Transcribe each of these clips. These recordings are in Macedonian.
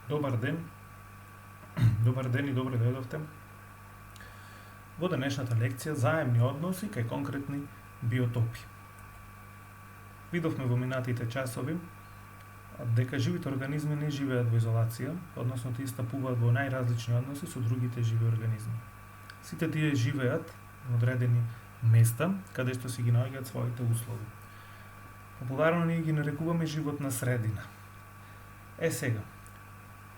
Добар ден, добар ден и добре дојдовте во денешната лекција заемни односи кај конкретни биотопи. Видовме во минатите часови дека живите организми не живеат во изолација, односно тие стапуваат во најразлични односи со другите живи организми. Сите тие живеат во одредени места каде што си ги наоѓаат своите услови. Популарно ние ги нарекуваме животна средина. Сега,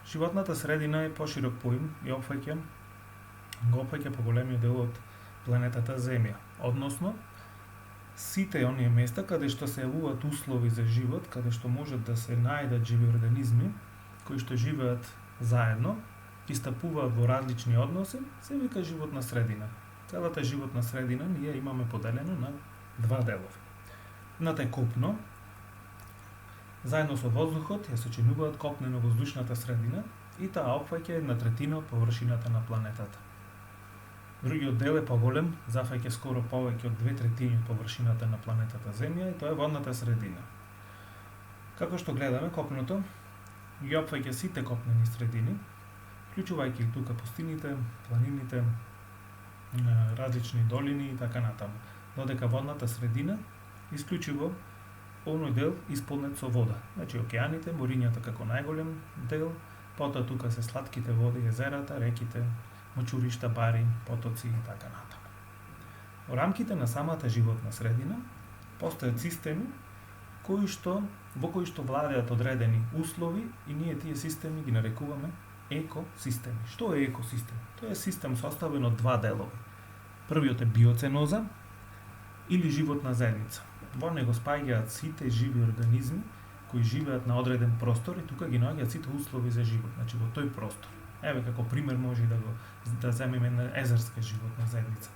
животната средина е поширок поим и го опфаќа поголемиот дел од планетата Земја. Односно, сите оние места каде што се јавуваат услови за живот, каде што можат да се најдат живи организми кои што живеат заедно и стапуваат во различни односи, се вика животна средина. Целата животна средина ние имаме поделено на два делови. Едната е копно, заедно со воздухот ја сочинуваат копнено-воздушната средина и таа опфаќа 1/3 од површината на планетата. Другиот дел е поголем, зафаќа скоро повеќе од 2/3 од површината на планетата Земја и тоа е водната средина. Како што гледаме, копното ги опфаќа сите копнени средини, вклучувајќи и тука пустините, планините, различни долини и така натаму. Додека водната средина исклучиво оној дел исполнет со вода. Значи океаните, морињата како најголем дел, потоа тука се слатките води, езерата, реките, мочуришта, бари, потоци и така натаму. Во рамките на самата животна средина постојат системи во кои што владеат одредени услови и ние тие системи ги нарекуваме екосистеми. Што е екосистем? Тоа е систем составен од два делови. Првиот е биоценоза или животна заедница. Во него спаѓаат сите живи организми кои живеат на одреден простор и тука ги наоѓаат сите услови за живот, значи во тој простор. Еве како пример може да земеме една езерска животна заедница.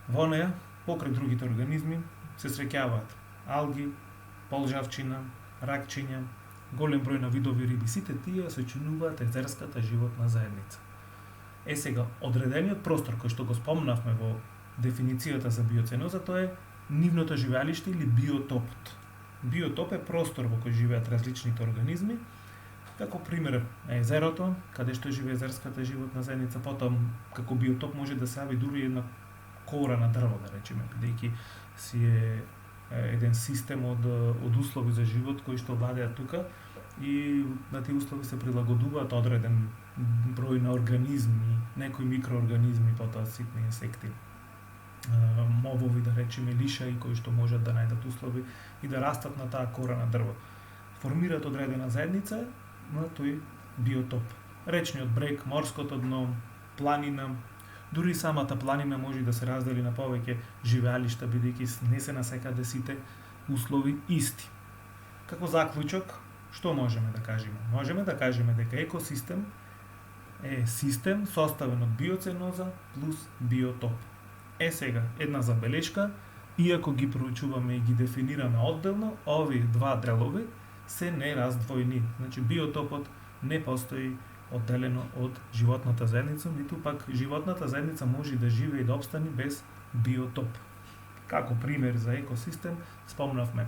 Во неја, покрај другите организми, се среќаваат алги, полжавчина, ракчиња, голем број на видови риби. Сите тие сочинуваат езерската животна заедница. Сега, одредениот простор кој што го спомнавме во дефиницијата за биоценоза, тоа е нивното живеалиште или биотопот. Биотоп е простор во кој живеат различните организми, како пример е езерото, каде што живее езерската животна заедница, потом како биотоп може да се јави дури една кора на дрво, да речеме, бидејќи си е еден систем од услови за живот кои што владеат тука и на тие услови се прилагодуваат одреден број на организми, некои микроорганизми, потоа ситни инсекти, мовови, да речеме, лишаи кои што можат да најдат услови и да растат на таа кора на дрво. Формираат одредена заедница на тој биотоп. Речниот брег, морското дно, планина, дури самата планина може да се раздели на повеќе живеалишта, бидејќи не се насекаде сите услови исти. Како заклучок, што можеме да кажеме? Можеме да кажеме дека екосистем е систем составен од биоценоза плюс биотоп. Сега, една забелешка, иако ги проучуваме и ги дефинираме одделно, овие два делови се нераздвојни. Значи, биотопот не постои одделено од животната заедница, ниту пак животната заедница може да живее и да обстане без биотоп. Како пример за екосистем, спомнавме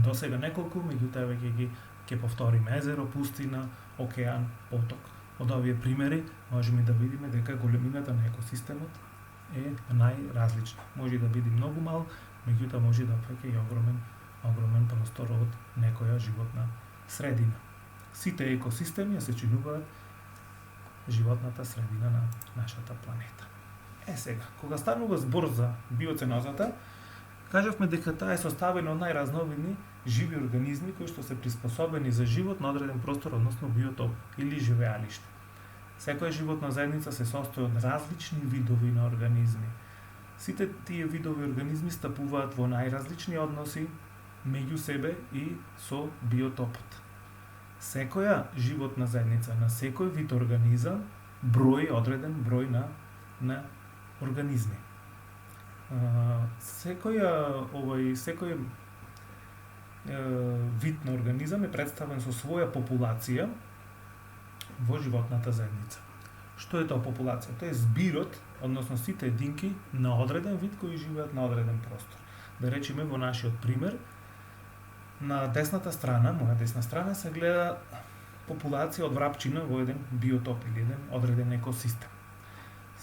до сега неколку, меѓутоа веќе ќе повториме езеро, пустина, океан, поток. Од овие примери можеме да видиме дека големината на екосистемот е најразлична. Може да биде многу мал, меѓутоа може да опфаќа и огромен простор од некоја животна средина. Сите екосистеми се сочинуваат животната средина на нашата планета. Сега, кога станува збор за биоценозата, кажавме дека таа е составена од најразновидни живи организми кои што се приспособени за живот на одреден простор, односно биотоп или живеалиште. Секоја животна заедница се состои од различни видови на организми. Сите тие видови организми стапуваат во најразлични односи меѓу себе и со биотопот. Секоја животна заедница на секој вид организам брои одреден број на организми. Секој вид на организам е представен со своја популација во животната заедница. Што е тоа популација? Тоа е збирот, односно сите единки на одреден вид кои живеат на одреден простор. Да речеме во нашиот пример, на десната страна, моја десна страна, се гледа популација од врапчина во еден биотоп или еден одреден екосистем.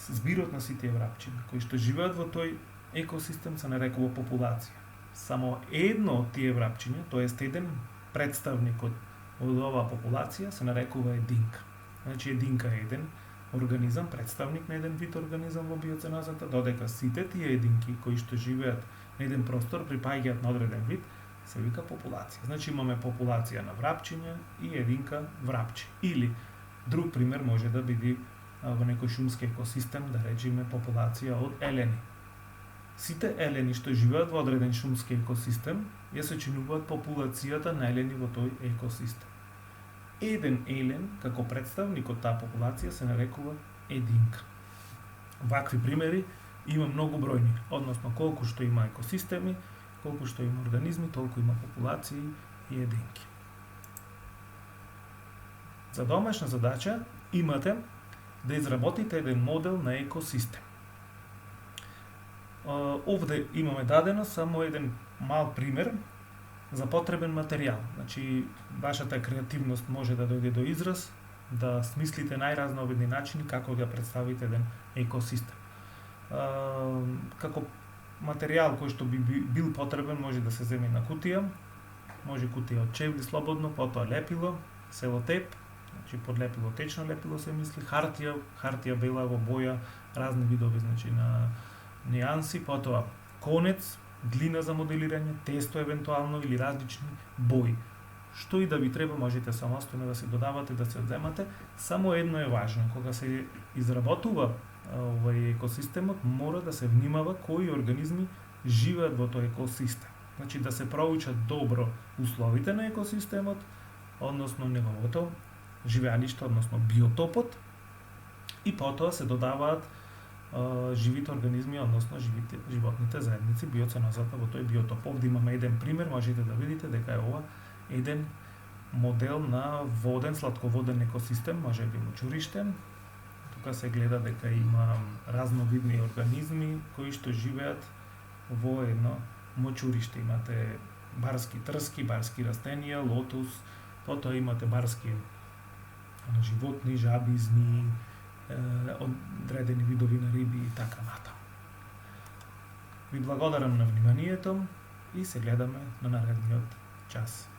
Збирот на сите врапчиња кои што живеат во тој екосистем се нарекува популација. Само едно од тие врапчиња, тоест еден представник од оваа популација се нарекува единка. Значи единка е еден организам, представник на еден вид организам во биоценозата, додека сите тие единки кои што живеат на еден простор припаѓаат на одреден вид, се вика популација. Значи имаме популација на врапчиња и единка врапчи. Или друг пример може да биде во некој шумски екосистем, да речеме популација од елени. Сите елени што живеат во одреден шумски екосистем ја сочинуваат популацијата на елени во тој екосистем. Еден елен, како представник од таа популација, се нарекува единка. Вакви примери има многу бројни, односно колку што има екосистеми, колку што има организми, толку има популации и единки. За домашна задача имате да изработите еден модел на екосистем. Овде имаме дадено само еден мал пример за потребен материјал. Значи, вашата креативност може да дојде до израз, да смислите најразновидни начини како да представите еден екосистем. Како материјал кој што би бил потребен може да се земе на кутија, може кутија од чевли слободно, потоа лепило, селотеп, значи под лепило течно лепило се мисли, хартија бела во боја, разни видови значи на нијанси, потоа конец, глина за моделирање, тесто евентуално или различни бои. Што и да ви треба можете самостојно да се додавате, да се одземате, само едно е важно, кога се изработува овој екосистемот, мора да се внимава кои организми живеат во тој екосистем. Значи да се проучат добро условите на екосистемот, односно неговото живеалиште, односно биотопот, и потоа се додаваат живите организми, односно животните заедници, биоценозата во тој биотоп. Овде имаме еден пример, можете да видите дека е ова еден модел на воден, сладководен екосистем, може би мочуриште. Тука се гледа дека има разновидни организми кои што живеат во едно мочуриште. Имате барски трски, барски растенија, лотус, потоа имате барски животни, жаби, змии, одредени видови на риби и така натаму. Ви благодарам на вниманието и се гледаме на наредниот час.